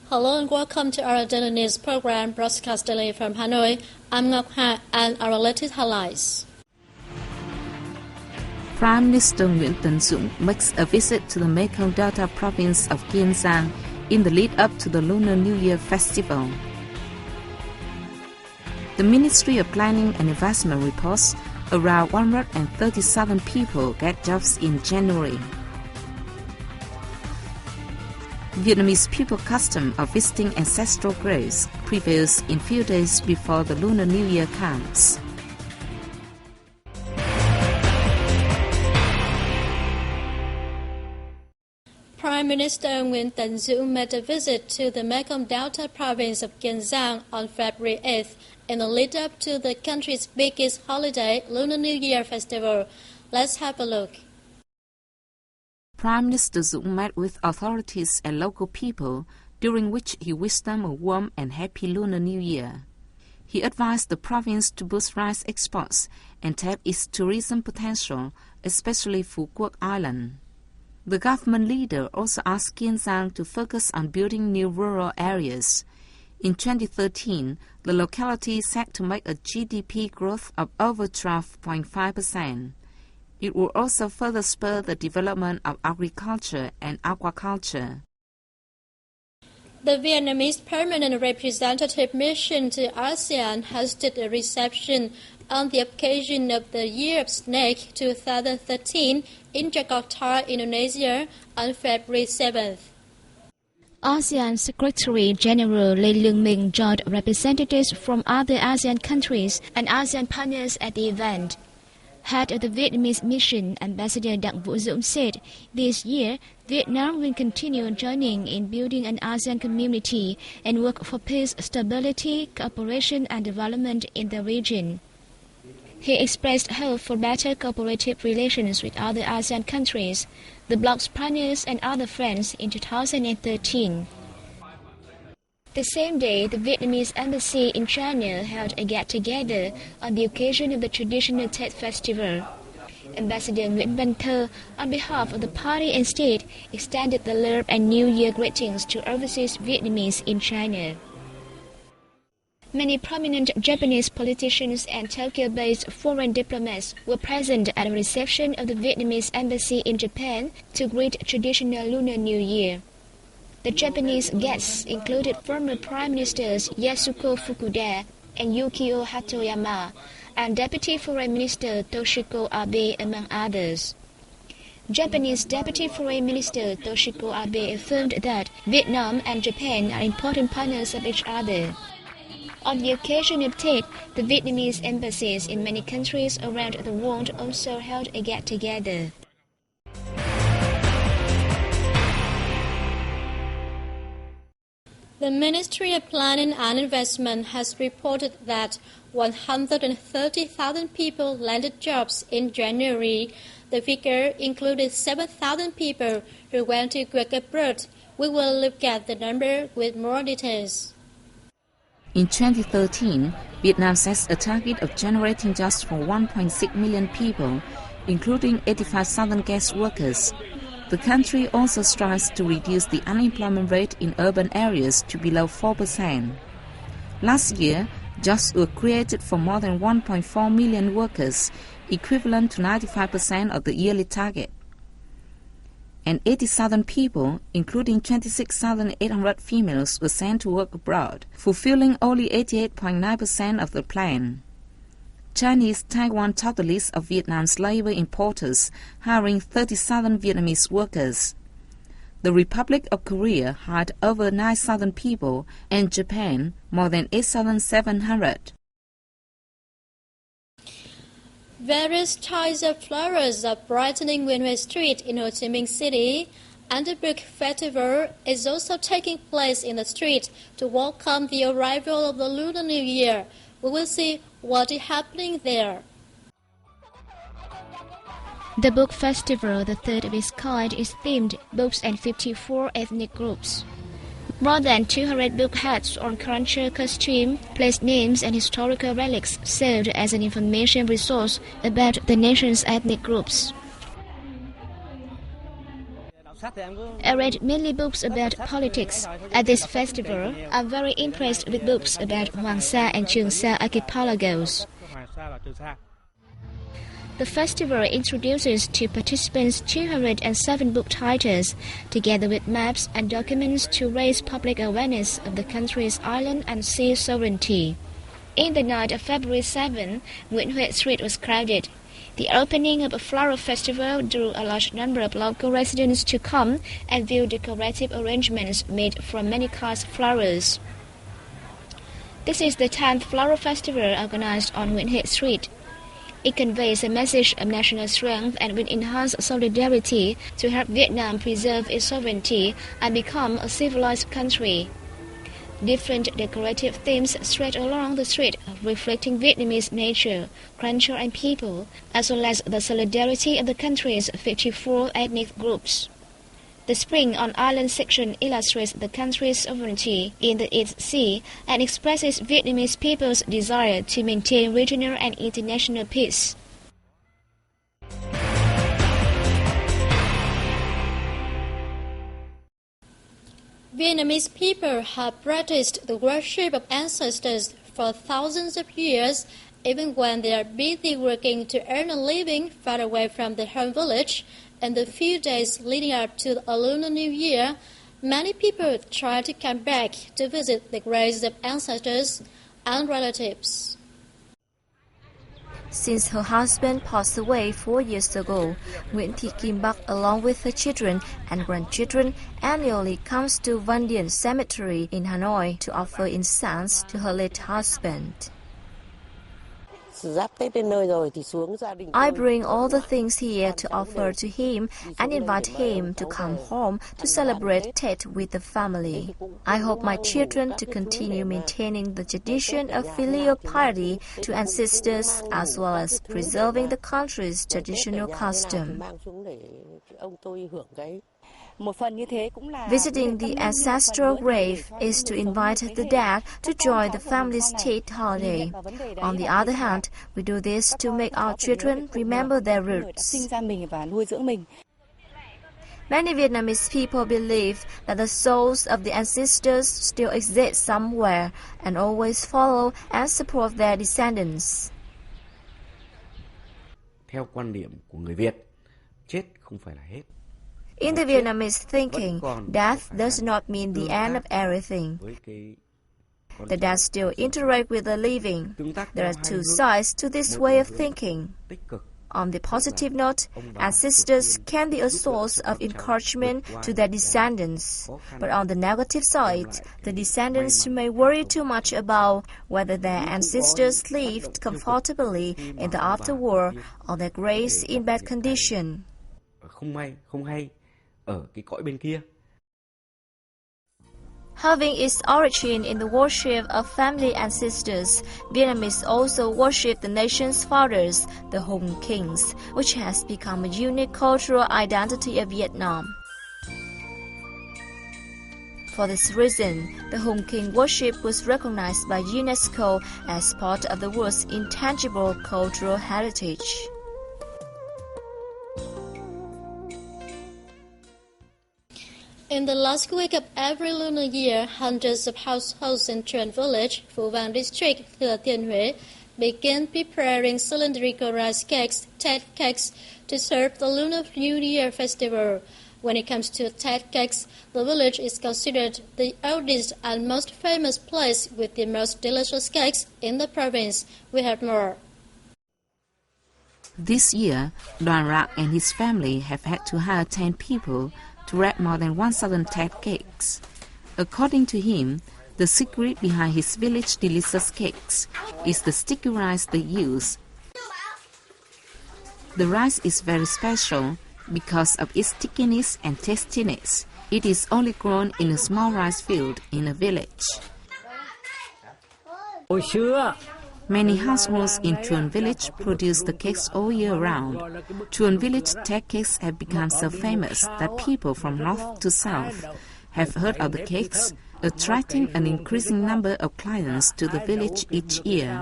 Hello and welcome to our daily news program broadcast daily from Hanoi. I'm Ngọc Hà and our latest highlights. Prime Minister Nguyễn Tấn Dũng makes a visit to the Mekong Delta province of Kiên in the lead-up to the Lunar New Year festival. The Ministry of Planning and Investment reports around 137 people get jobs in January. Vietnamese people custom of visiting ancestral graves prevails in few days before the Lunar New Year comes. Prime Minister Nguyễn Tấn Dũng made a visit to the Mekong Delta province of Kiên Giang on February 8th in the lead-up to the country's biggest holiday, Lunar New Year festival. Let's have a look. Prime Minister Dũng met with authorities and local people, during which he wished them a warm and happy Lunar New Year. He advised the province to boost rice exports and tap its tourism potential, especially Phu Quoc Island. The government leader also asked Kiên Giang to focus on building new rural areas. In 2013, the locality is set to make a GDP growth of over 12.5%. It will also further spur the development of agriculture and aquaculture. The Vietnamese Permanent Representative Mission to ASEAN hosted a reception on the occasion of the Year of Snake 2013 in Jakarta, Indonesia, on February 7th. ASEAN Secretary General Lê Lương Minh joined representatives from other ASEAN countries and ASEAN partners at the event. Head of the Vietnamese mission, Ambassador Đặng Vũ Dũng said, this year, Vietnam will continue joining in building an ASEAN community and work for peace, stability, cooperation and development in the region. He expressed hope for better cooperative relations with other ASEAN countries, the bloc's partners and other friends in 2013. The same day, the Vietnamese embassy in China held a get-together on the occasion of the traditional Tết festival. Ambassador Nguyễn Văn Thơ, on behalf of the party and state, extended the love and New Year greetings to overseas Vietnamese in China. Many prominent Japanese politicians and Tokyo-based foreign diplomats were present at a reception of the Vietnamese embassy in Japan to greet traditional Lunar New Year. The Japanese guests included former Prime Ministers Yasuko Fukuda and Yukio Hatoyama, and Deputy Foreign Minister Toshiko Abe, among others. Japanese Deputy Foreign Minister Toshiko Abe affirmed that Vietnam and Japan are important partners of each other. On the occasion of Tết, the Vietnamese embassies in many countries around the world also held a get-together. The Ministry of Planning and Investment has reported that 130,000 people landed jobs in January. The figure included 7,000 people who went to work abroad. We will look at the number with more details. In 2013, Vietnam sets a target of generating jobs for 1.6 million people, including 85,000 guest workers. The country also strives to reduce the unemployment rate in urban areas to below 4%. Last year, jobs were created for more than 1.4 million workers, equivalent to 95% of the yearly target. And 80,000 people, including 26,800 females, were sent to work abroad, fulfilling only 88.9% of the plan. Chinese Taiwan topped the list of Vietnam's labor importers, hiring 30,000 Vietnamese workers. The Republic of Korea hired over 9,000 people, and Japan more than 8,700. Various types of flowers are brightening Winway Street in Ho Chi Minh City, and the Book Festival is also taking place in the street to welcome the arrival of the Lunar New Year. We will see what is happening there. The Book Festival, the third of its kind, is themed Books and 54 ethnic groups. More than 200 book hats on culture costume, place names and historical relics served as an information resource about the nation's ethnic groups. sách I read many books about politics. At this festival, I'm very impressed with books about Hoàng Sa and Trường Sa archipelagos. The festival introduces to participants 207 book titles, together with maps and documents to raise public awareness of the country's island and sea sovereignty. In the night of February 7, Nguyễn Huệ Street was crowded. The opening of a floral festival drew a large number of local residents to come and view decorative arrangements made from many kinds of flowers. This is the 10th floral festival organized on Nguyễn Huệ Street. It conveys a message of national strength and will enhance solidarity to help Vietnam preserve its sovereignty and become a civilized country. Different decorative themes stretch along the street, reflecting Vietnamese nature, culture and people, as well as the solidarity of the country's 54 ethnic groups. The Spring on Island section illustrates the country's sovereignty in the East Sea and expresses Vietnamese people's desire to maintain regional and international peace. Vietnamese people have practiced the worship of ancestors for thousands of years, even when they are busy working to earn a living far away from their home village. In the few days leading up to the Lunar New Year, many people try to come back to visit the graves of ancestors and relatives. Since her husband passed away 4 years ago, Nguyễn Thị Kim Bắc, along with her children and grandchildren, annually comes to Văn Điển Cemetery in Hanoi to offer incense to her late husband. I bring all the things here to offer to him and invite him to come home to celebrate Tết with the family. I hope my children to continue maintaining the tradition of filial piety to ancestors as well as preserving the country's traditional custom. Visiting the ancestral grave is to invite the dad to join the family's Tết holiday. On the other hand, we do this to make our children remember their roots. Many Vietnamese people believe that the souls of the ancestors still exist somewhere and always follow and support their descendants. Theo quan điểm của người Việt, chết không phải là hết. In the Vietnamese thinking, death does not mean the end of everything. The dead still interact with the living. There are two sides to this way of thinking. On the positive note, ancestors can be a source of encouragement to their descendants. But on the negative side, the descendants may worry too much about whether their ancestors lived comfortably in the afterworld or their graves in bad condition. Không hay ở cái cõi bên kia. Having its origin in the worship of family ancestors, Vietnamese also worship the nation's fathers, the Hùng Kings, which has become a unique cultural identity of Vietnam. For this reason, the Hùng King worship was recognized by UNESCO as part of the world's intangible cultural heritage. In the last week of every lunar year, hundreds of households in Truan Village, Phu Vang District, Thừa Thiên Huế, begin preparing cylindrical rice cakes, Tết cakes, to serve the Lunar New Year festival. When it comes to Tết cakes, the village is considered the oldest and most famous place with the most delicious cakes in the province. We have more. This year, Đoàn Rak and his family have had to hire 10 people to wrap more than 1,000 Tết cakes. According to him, the secret behind his village delicious cakes is the sticky rice they use. The rice is very special because of its stickiness and tastiness. It is only grown in a small rice field in a village. Many households in Truan Village produce the cakes all year round. Truan Village Tết cakes have become so famous that people from north to south have heard of the cakes, attracting an increasing number of clients to the village each year.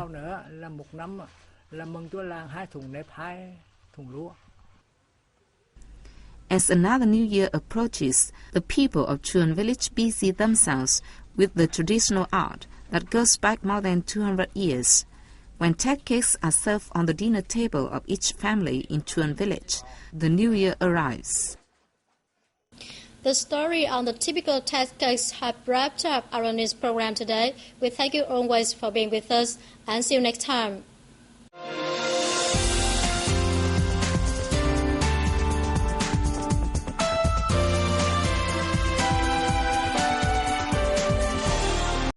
As another new year approaches, the people of Chuan village busy themselves with the traditional art that goes back more than 200 years. When tet cakes are served on the dinner table of each family in Chuan village, the new year arrives. The story on the typical tet cakes have wrapped up our news program today. We thank you always for being with us and see you next time.